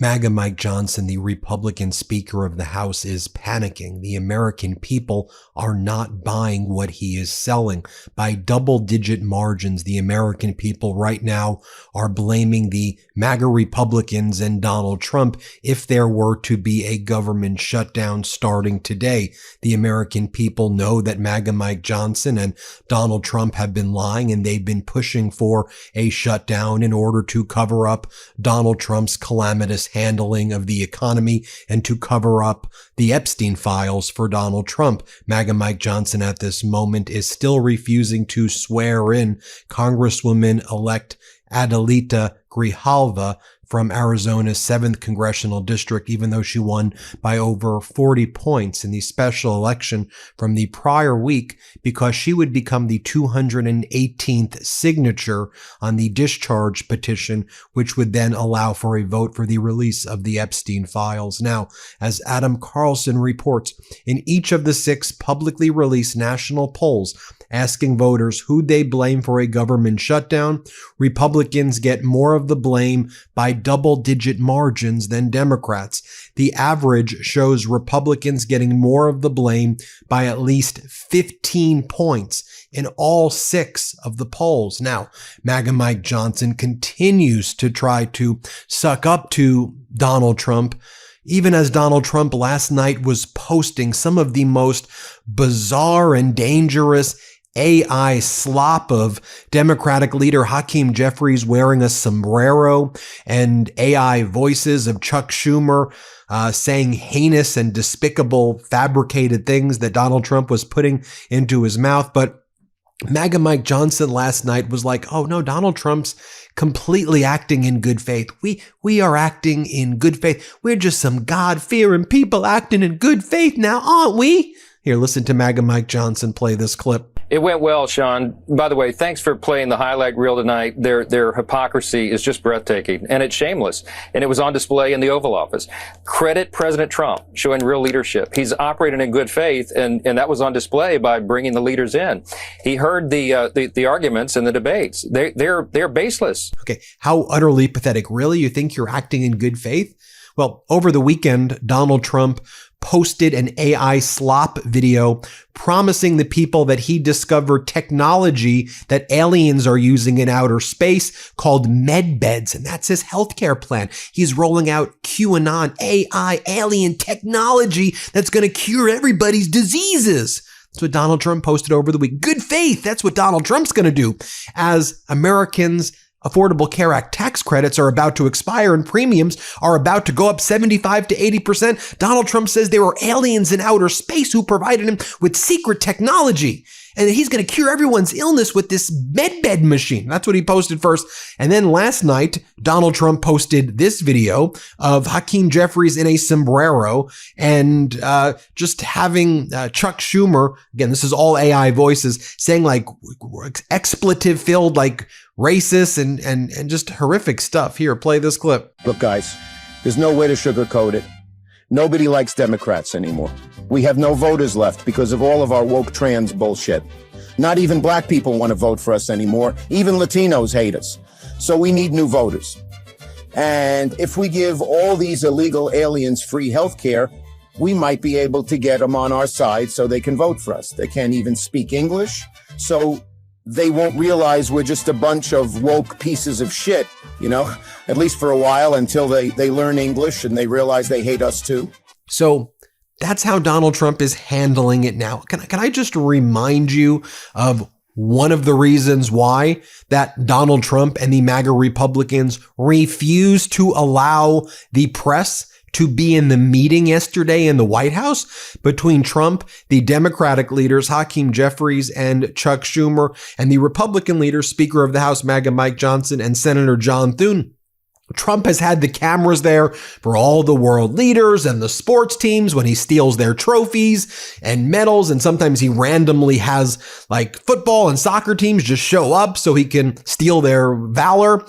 MAGA Mike Johnson, the Republican Speaker of the House, is panicking. The American people are not buying what he is selling. By double-digit margins, the American people right now are blaming the MAGA Republicans and Donald Trump if there were to be a government shutdown starting today. The American people know that MAGA Mike Johnson and Donald Trump have been lying, and they've been pushing for a shutdown in order to cover up Donald Trump's calamitous handling of the economy and to cover up the Epstein files for Donald Trump. MAGA Mike Johnson at this moment is still refusing to swear in Congresswoman-elect Adelita Grijalva from Arizona's 7th Congressional District, even though she won by over 40 points in the special election from the prior week, because she would become the 218th signature on the discharge petition, which would then allow for a vote for the release of the Epstein files. Now, as Adam Carlson reports, in each of the 6 publicly released national polls asking voters who they blame for a government shutdown, Republicans get more of the blame by double-digit margins than Democrats. The average shows Republicans getting more of the blame by at least 15 points in all 6 of the polls. Now, MAGA Mike Johnson continues to try to suck up to Donald Trump, even as Donald Trump last night was posting some of the most bizarre and dangerous AI slop of Democratic leader Hakeem Jeffries wearing a sombrero and AI voices of Chuck Schumer saying heinous and despicable fabricated things that Donald Trump was putting into his mouth. But MAGA Mike Johnson last night was like, oh no, Donald Trump's completely acting in good faith. We are acting in good faith. We're just some God-fearing people acting in good faith now, aren't we? Here, listen to MAGA Mike Johnson play this clip. It went well, Sean. By the way, thanks for playing the highlight reel tonight. Their hypocrisy is just breathtaking, and it's shameless. And it was on display in the Oval Office. Credit President Trump showing real leadership. He's operating in good faith, and that was on display by bringing the leaders in. He heard the arguments and the debates. They're baseless. Okay, how utterly pathetic. Really? You think you're acting in good faith? Well, over the weekend, Donald Trump posted an AI slop video promising the people that he discovered technology that aliens are using in outer space called med beds, and that's his healthcare plan. He's rolling out QAnon AI alien technology that's going to cure everybody's diseases. That's what Donald Trump posted over the week. Good faith. That's what Donald Trump's going to do. As Americans' Affordable Care Act tax credits are about to expire and premiums are about to go up 75 to 80%. Donald Trump says there were aliens in outer space who provided him with secret technology, and that he's going to cure everyone's illness with this medbed machine. That's what he posted first. And then last night, Donald Trump posted this video of Hakeem Jeffries in a sombrero and just having Chuck Schumer, again, this is all AI voices, saying like expletive-filled, like racist and just horrific stuff. Here, play this clip. Look, guys, there's no way to sugarcoat it. Nobody likes Democrats anymore. We have no voters left because of all of our woke trans bullshit. Not even black people want to vote for us anymore. Even Latinos hate us. So we need new voters. And if we give all these illegal aliens free health care, we might be able to get them on our side so they can vote for us. They can't even speak English, so they won't realize we're just a bunch of woke pieces of shit, you know, at least for a while until they learn English and they realize they hate us too. So that's how Donald Trump is handling it now. Can I just remind you of one of the reasons why that Donald Trump and the MAGA Republicans refuse to allow the press to be in the meeting yesterday in the White House between Trump, the Democratic leaders, Hakeem Jeffries and Chuck Schumer, and the Republican leaders, Speaker of the House, MAGA Mike Johnson, and Senator John Thune. Trump has had the cameras there for all the world leaders and the sports teams when he steals their trophies and medals. And sometimes he randomly has like football and soccer teams just show up so he can steal their valor.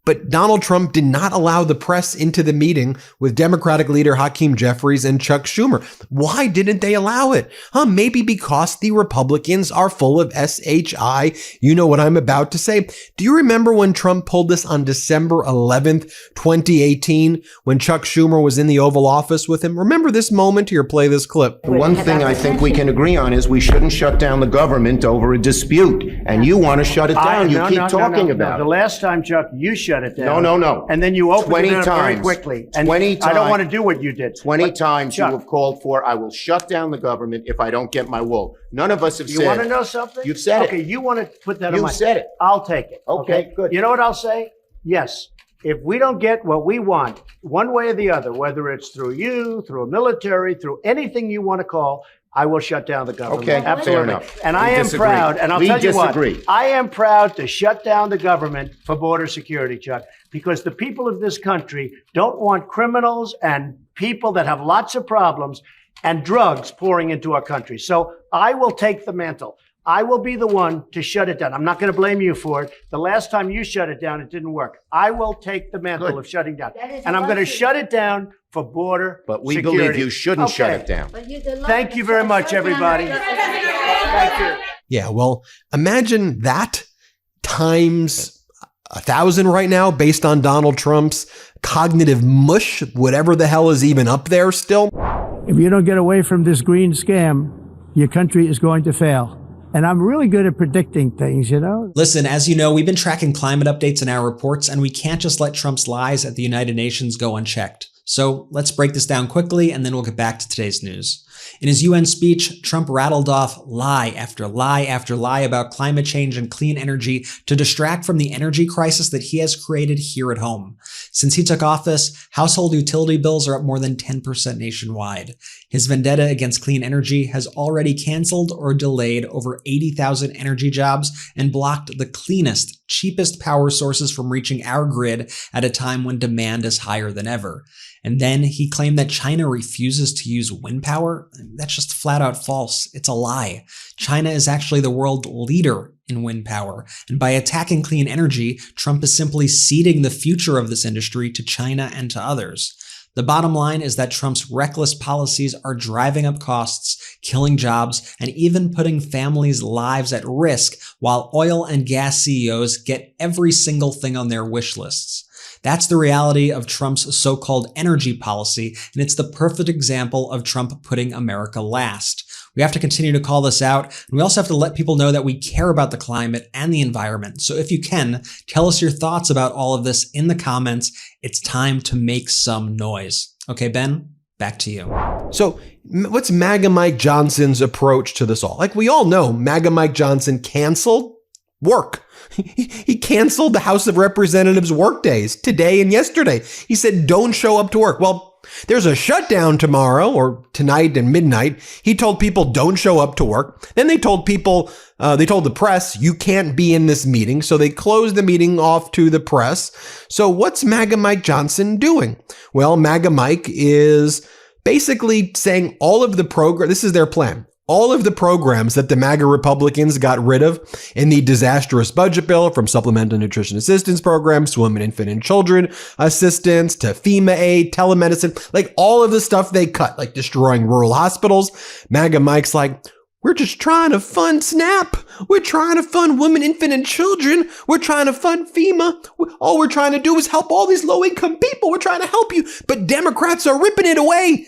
But Donald Trump did not allow the press into the meeting with Democratic leader Hakeem Jeffries and Chuck Schumer. Why didn't they allow it? Maybe because the Republicans are full of SHI. You know what I'm about to say. Do you remember when Trump pulled this on December 11th, 2018, when Chuck Schumer was in the Oval Office with him? Remember this moment? Here, play this clip. The one thing I think we can agree on is we shouldn't shut down the government over a dispute. And you want to shut it down. You keep talking about it. The last time, Chuck, you shut it down. No. And then you opened it up very times. quickly. And 20 times. I don't want to do what you did. 20 times Chuck, you have called for, I will shut down the government if I don't get my wool. None of us have said. You want to know something? You've said it. Okay, you want to put that on You've my... said it. I'll take it. Okay, good. You know what I'll say? Yes. If we don't get what we want, one way or the other, whether it's through you, through a military, through anything you want to call, I will shut down the government. Okay, absolutely. fair enough. And We I am disagree. proud, and I'll We tell you disagree. what, I am proud to shut down the government for border security, Chuck, because the people of this country don't want criminals and people that have lots of problems and drugs pouring into our country. So I will take the mantle. I will be the one to shut it down. I'm not going to blame you for it. The last time you shut it down, it didn't work. I will take the mantle of shutting down. And I'm going to shut it down for border But we security. believe you shouldn't shut it down. Thank you very much, everybody. Thank you. Yeah, well, imagine that times 1,000 right now based on Donald Trump's cognitive mush, whatever the hell is even up there still. If you don't get away from this green scam, your country is going to fail. And I'm really good at predicting things, you know? Listen, as you know, we've been tracking climate updates in our reports, and we can't just let Trump's lies at the United Nations go unchecked. So let's break this down quickly, and then we'll get back to today's news. In his UN speech, Trump rattled off lie after lie after lie about climate change and clean energy to distract from the energy crisis that he has created here at home. Since he took office, household utility bills are up more than 10% nationwide. His vendetta against clean energy has already canceled or delayed over 80,000 energy jobs and blocked the cleanest, cheapest power sources from reaching our grid at a time when demand is higher than ever. And then he claimed that China refuses to use wind power. That's just flat out false. It's a lie. China is actually the world leader in wind power. And by attacking clean energy, Trump is simply ceding the future of this industry to China and to others. The bottom line is that Trump's reckless policies are driving up costs, killing jobs, and even putting families' lives at risk, while oil and gas CEOs get every single thing on their wish lists. That's the reality of Trump's so-called energy policy, and it's the perfect example of Trump putting America last. We have to continue to call this out, and we also have to let people know that we care about the climate and the environment. So if you can, tell us your thoughts about all of this in the comments. It's time to make some noise. Okay, Ben, back to you. So what's MAGA Mike Johnson's approach to this all? Like we all know, MAGA Mike Johnson canceled work. He canceled the House of Representatives work days today and yesterday. He said, don't show up to work. Well, there's a shutdown tomorrow or tonight and midnight. He told people don't show up to work. Then they told people, they told the press, you can't be in this meeting. So they closed the meeting off to the press. So what's MAGA Mike Johnson doing? Well, MAGA Mike is basically saying all of the program, this is their plan. All of the programs that the MAGA Republicans got rid of in the disastrous budget bill, from supplemental nutrition assistance programs to women, infant, and children assistance to FEMA aid, telemedicine, like all of the stuff they cut, like destroying rural hospitals. MAGA Mike's like, we're just trying to fund SNAP. We're trying to fund women, infant, and children. We're trying to fund FEMA. All we're trying to do is help all these low-income people. We're trying to help you. But Democrats are ripping it away.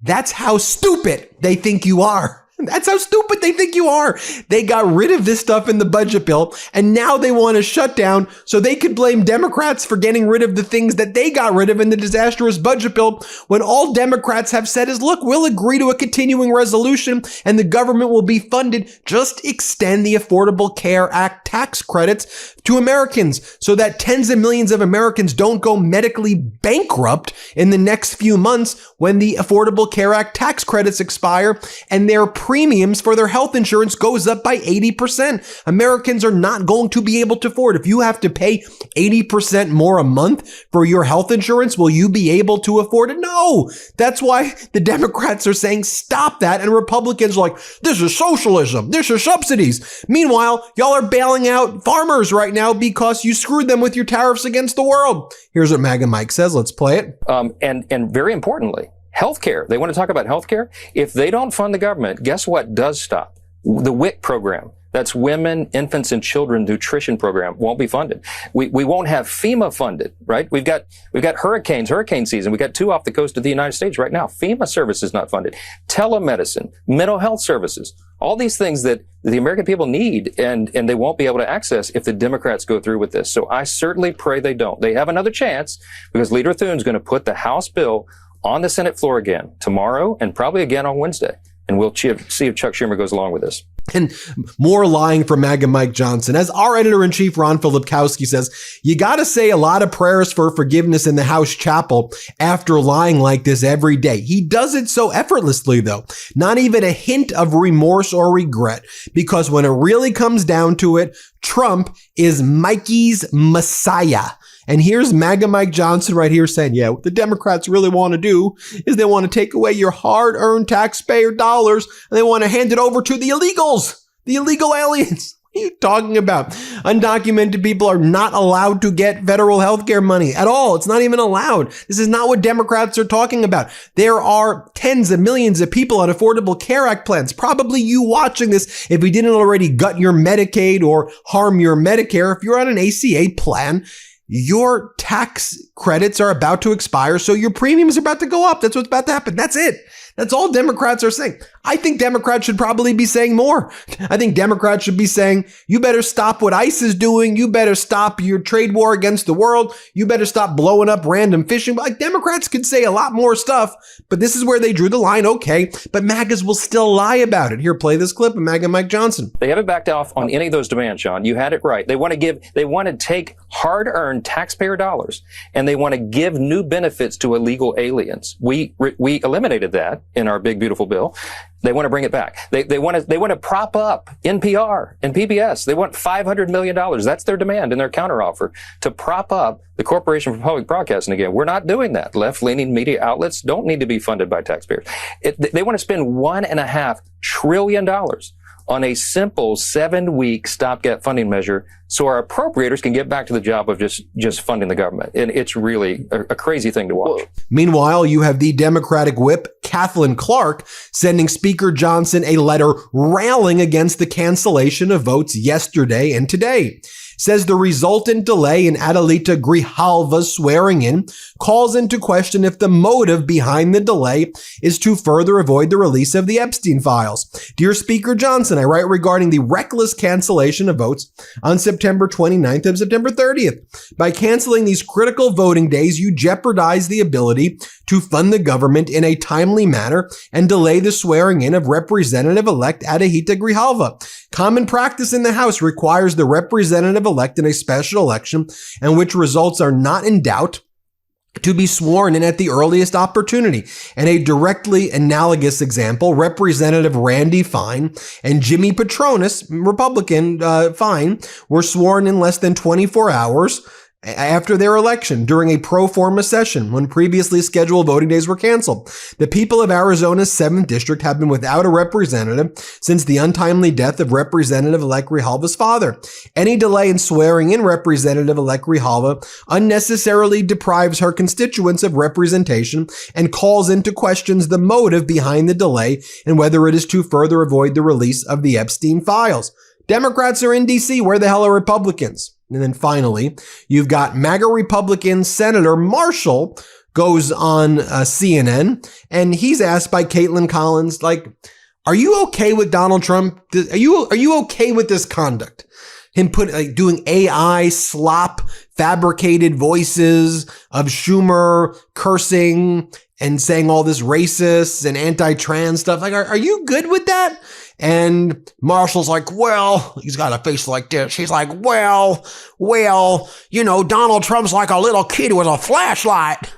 That's how stupid they think you are. That's how stupid they think you are. They got rid of this stuff in the budget bill, and now they want to shut down so they could blame Democrats for getting rid of the things that they got rid of in the disastrous budget bill, when all Democrats have said is, look, we'll agree to a continuing resolution and the government will be funded. Just extend the Affordable Care Act tax credits to Americans so that tens of millions of Americans don't go medically bankrupt in the next few months when the Affordable Care Act tax credits expire and their premiums for their health insurance goes up by 80%. Americans are not going to be able to afford. If you have to pay 80% more a month for your health insurance, will you be able to afford it? No. That's why the Democrats are saying stop that, and Republicans are like, this is socialism, this is subsidies. Meanwhile, y'all are bailing out farmers right now because you screwed them with your tariffs against the world. Here's what MAGA Mike says. Let's play it. And very importantly, healthcare. They want to talk about healthcare. If they don't fund the government, guess what does stop? The WIC program. That's Women, Infants, and Children Nutrition Program won't be funded. We won't have FEMA funded, right? We've got hurricane season. We've got 2 off the coast of the United States right now. FEMA services not funded. Telemedicine, mental health services, all these things that the American people need and they won't be able to access if the Democrats go through with this. So I certainly pray they don't. They have another chance because Leader Thune's going to put the House bill on the Senate floor again tomorrow and probably again on Wednesday. And we'll see if Chuck Schumer goes along with this. And more lying from MAGA Mike Johnson. As our editor-in-chief, Ron Filipkowski, says, you got to say a lot of prayers for forgiveness in the House chapel after lying like this every day. He does it so effortlessly, though. Not even a hint of remorse or regret. Because when it really comes down to it, Trump is Mikey's Messiah. And here's MAGA Mike Johnson right here saying, yeah, what the Democrats really want to do is they want to take away your hard-earned taxpayer dollars and they want to hand it over to the illegals, the illegal aliens. What are you talking about? Undocumented people are not allowed to get federal health care money at all. It's not even allowed. This is not what Democrats are talking about. There are tens of millions of people on Affordable Care Act plans. Probably you watching this, if we didn't already gut your Medicaid or harm your Medicare, if you're on an ACA plan, your tax credits are about to expire, so your premiums are about to go up. That's what's about to happen. That's it. That's all Democrats are saying. I think Democrats should probably be saying more. I think Democrats should be saying, you better stop what ICE is doing. You better stop your trade war against the world. You better stop blowing up random fishing. Like, Democrats could say a lot more stuff, but this is where they drew the line. Okay, but MAGAs will still lie about it. Here, play this clip of MAGA Mike Johnson. They haven't backed off on any of those demands, Sean. You had it right. They want to take hard-earned taxpayer dollars and they want to give new benefits to illegal aliens. We eliminated that in our big, beautiful bill. They want to bring it back. They want to prop up NPR and PBS. They want $500 million. That's their demand in their counteroffer, to prop up the Corporation for Public Broadcasting again. We're not doing that. Left-leaning media outlets don't need to be funded by taxpayers. They want to spend $1.5 trillion on a simple 7-week stopgap funding measure so our appropriators can get back to the job of just funding the government. And it's really a crazy thing to watch. Meanwhile, you have the Democratic whip, Kathleen Clark, sending Speaker Johnson a letter railing against the cancellation of votes yesterday and today. Says the resultant delay in Adelita Grijalva's swearing in calls into question if the motive behind the delay is to further avoid the release of the Epstein files. Dear Speaker Johnson, I write regarding the reckless cancellation of votes on September 29th and September 30th. By canceling these critical voting days, you jeopardize the ability to fund the government in a timely manner and delay the swearing in of Representative-elect Adelita Grijalva. Common practice in the House requires the representative-elect in a special election in which results are not in doubt to be sworn in at the earliest opportunity. And a directly analogous example, Representative Randy Fine and Jimmy Petronis, Republican Fine, were sworn in less than 24 hours after their election during a pro forma session when previously scheduled voting days were canceled. The people of Arizona's 7th District have been without a representative since the untimely death of Representative-elect Grijalva's father. Any delay in swearing in Representative-elect Grijalva unnecessarily deprives her constituents of representation and calls into questions the motive behind the delay and whether it is to further avoid the release of the Epstein files. Democrats are in D.C. Where the hell are Republicans? And then finally, you've got MAGA Republican Senator Marshall goes on CNN, and he's asked by Caitlin Collins, like, are you okay with Donald Trump? Are you okay with this conduct? Him doing AI slop, fabricated voices of Schumer cursing and saying all this racist and anti-trans stuff. Like, are you good with that? And Marshall's like, well, he's got a face like this. He's like, well, you know, Donald Trump's like a little kid with a flashlight.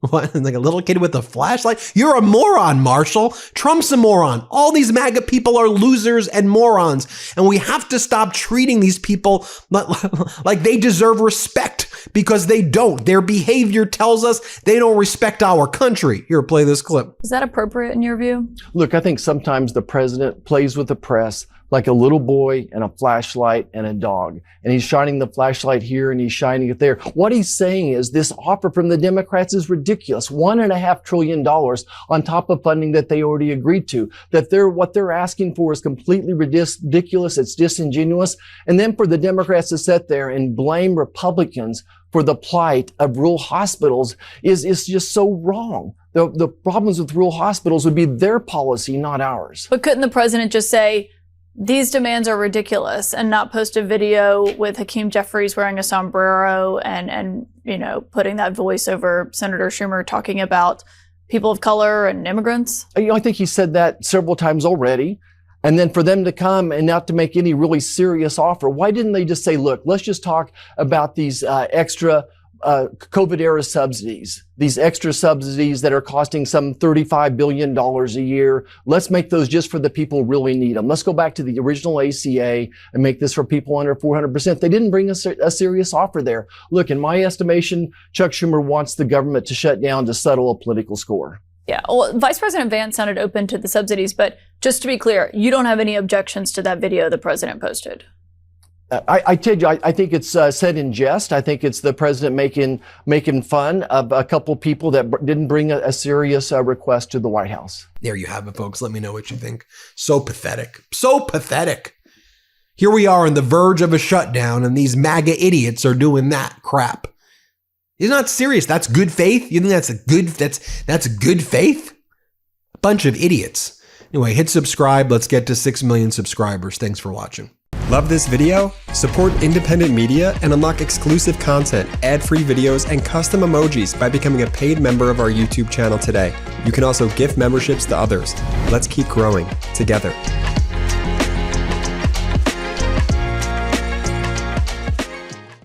What? Like a little kid with a flashlight? You're a moron, Marshall. Trump's a moron. All these MAGA people are losers and morons. And we have to stop treating these people like they deserve respect, because they don't. Their behavior tells us they don't respect our country. Here, play this clip. Is that appropriate in your view? Look, I think sometimes the president plays with the press like a little boy and a flashlight and a dog. And he's shining the flashlight here and he's shining it there. What he's saying is this offer from the Democrats is ridiculous. $1.5 trillion on top of funding that they already agreed to. That what they're asking for is completely ridiculous. It's disingenuous. And then for the Democrats to sit there and blame Republicans for the plight of rural hospitals is just so wrong. The problems with rural hospitals would be their policy, not ours. But couldn't the president just say, these demands are ridiculous, and not post a video with Hakeem Jeffries wearing a sombrero and you know, putting that voice over Senator Schumer talking about people of color and immigrants? You know, I think he said that several times already. And then for them to come and not to make any really serious offer, why didn't they just say, look, let's just talk about these extra COVID-era subsidies, these extra subsidies that are costing some $35 billion a year. Let's make those just for the people who really need them. Let's go back to the original ACA and make this for people under 400%. They didn't bring a serious offer there. Look, in my estimation, Chuck Schumer wants the government to shut down to settle a political score. Yeah, well, Vice President Vance sounded open to the subsidies, but just to be clear, you don't have any objections to that video the president posted? I tell you, I think it's said in jest. I think it's the president making fun of a couple people that didn't bring a serious request to the White House. There you have it, folks. Let me know what you think. So pathetic. So pathetic. Here we are on the verge of a shutdown, and these MAGA idiots are doing that crap. He's not serious. That's good faith. You think that's good faith? A bunch of idiots. Anyway, hit subscribe. Let's get to 6 million subscribers. Thanks for watching. Love this video? Support independent media and unlock exclusive content, ad-free videos, and custom emojis by becoming a paid member of our YouTube channel today. You can also gift memberships to others. Let's keep growing together.